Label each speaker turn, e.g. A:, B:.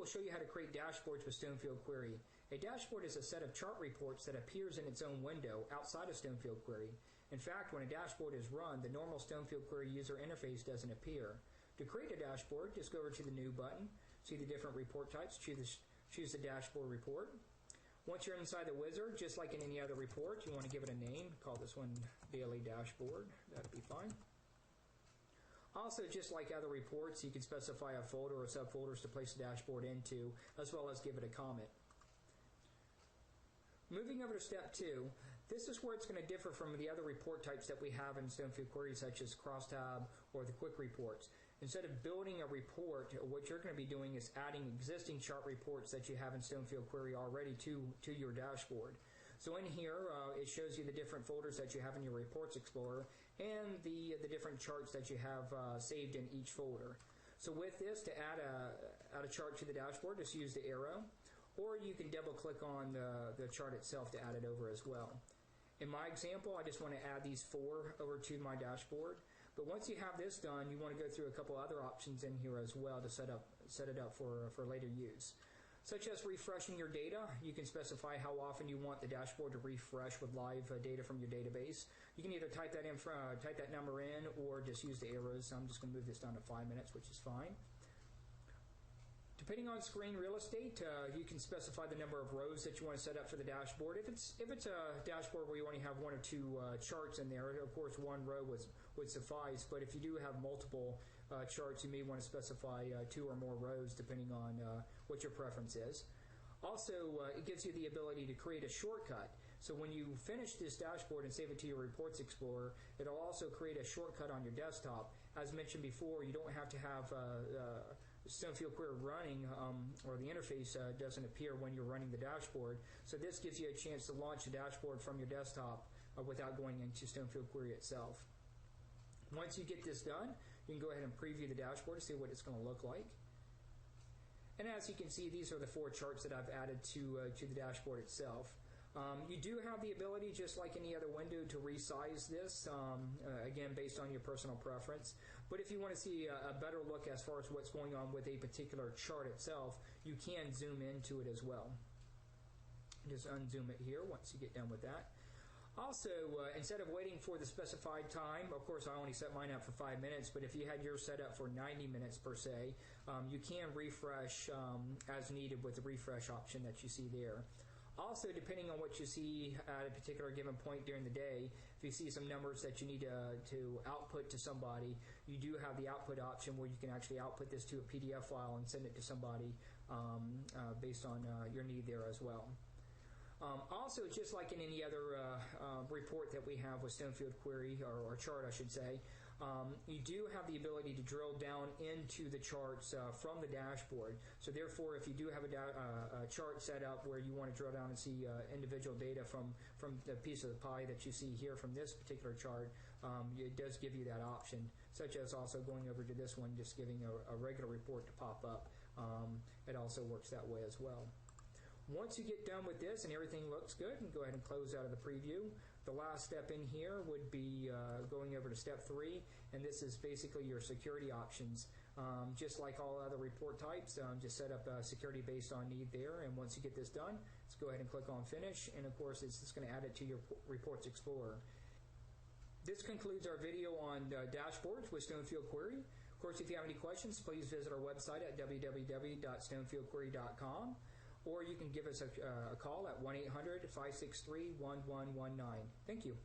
A: show you how to create dashboards with Stonefield Query. A dashboard is a set of chart reports that appears in its own window outside of Stonefield Query. In fact, when a dashboard is run, the normal Stonefield Query user interface doesn't appear. To create a dashboard, just go over to the New button, see the different report types, choose the dashboard report. Once you're inside the wizard, just like in any other report, you want to give it a name. Call this one Daily Dashboard. That'd be fine. Also, just like other reports, you can specify a folder or subfolders to place the dashboard into, as well as give it a comment. Moving over to step 2, this is where it's going to differ from the other report types that we have in Stonefield Query, such as crosstab or the quick reports. Instead of building a report, what you're going to be doing is adding existing chart reports that you have in Stonefield Query already to your dashboard. So in here, it shows you the different folders that you have in your Reports Explorer and the different charts that you have saved in each folder. So with this, to add a chart to the dashboard, just use the arrow, or you can double click on the chart itself to add it over as well. In my example, I just want to add these 4 over to my dashboard. But once you have this done, you want to go through a couple other options in here as well to set it up for later use. Such as refreshing your data. You can specify how often you want the dashboard to refresh with live data from your database. You can either type that number in or just use the arrows. I'm just going to move this down to 5 minutes, which is fine. Depending on screen real estate, you can specify the number of rows that you want to set up for the dashboard. If it's a dashboard where you only have 1 or 2 charts in there, of course 1 row would suffice. But if you do have multiple charts, you may want to specify 2 or more rows depending on what your preference is. Also, it gives you the ability to create a shortcut. So when you finish this dashboard and save it to your Reports Explorer, it'll also create a shortcut on your desktop. As mentioned before, you don't have to have Stonefield Query running, or the interface doesn't appear when you're running the dashboard. So this gives you a chance to launch the dashboard from your desktop without going into Stonefield Query itself. Once you get this done, you can go ahead and preview the dashboard to see what it's going to look like. And as you can see, these are the 4 charts that I've added to the dashboard itself. You do have the ability, just like any other window, to resize this, again, based on your personal preference. But if you want to see a better look as far as what's going on with a particular chart itself, you can zoom into it as well. Just unzoom it here once you get done with that. Also, instead of waiting for the specified time, of course I only set mine up for 5 minutes, but if you had yours set up for 90 minutes per se, you can refresh as needed with the refresh option that you see there. Also, depending on what you see at a particular given point during the day, if you see some numbers that you need to output to somebody, you do have the output option where you can actually output this to a PDF file and send it to somebody based on your need there as well. Also, just like in any other report that we have with Stonefield Query, or chart I should say, you do have the ability to drill down into the charts from the dashboard. So therefore, if you do have a chart set up where you want to drill down and see individual data from the piece of the pie that you see here from this particular chart, it does give you that option, such as also going over to this one, just giving a regular report to pop up. It also works that way as well. Once you get done with this and everything looks good, you can go ahead and close out of the preview. The last step in here would be going over to step 3, and this is basically your security options. Just like all other report types, just set up security based on need there, and once you get this done, let's go ahead and click on Finish, and of course it's just going to add it to your Reports Explorer. This concludes our video on dashboards with Stonefield Query. Of course, if you have any questions, please visit our website at www.stonefieldquery.com. Or you can give us a call at 1-800-563-1119. Thank you.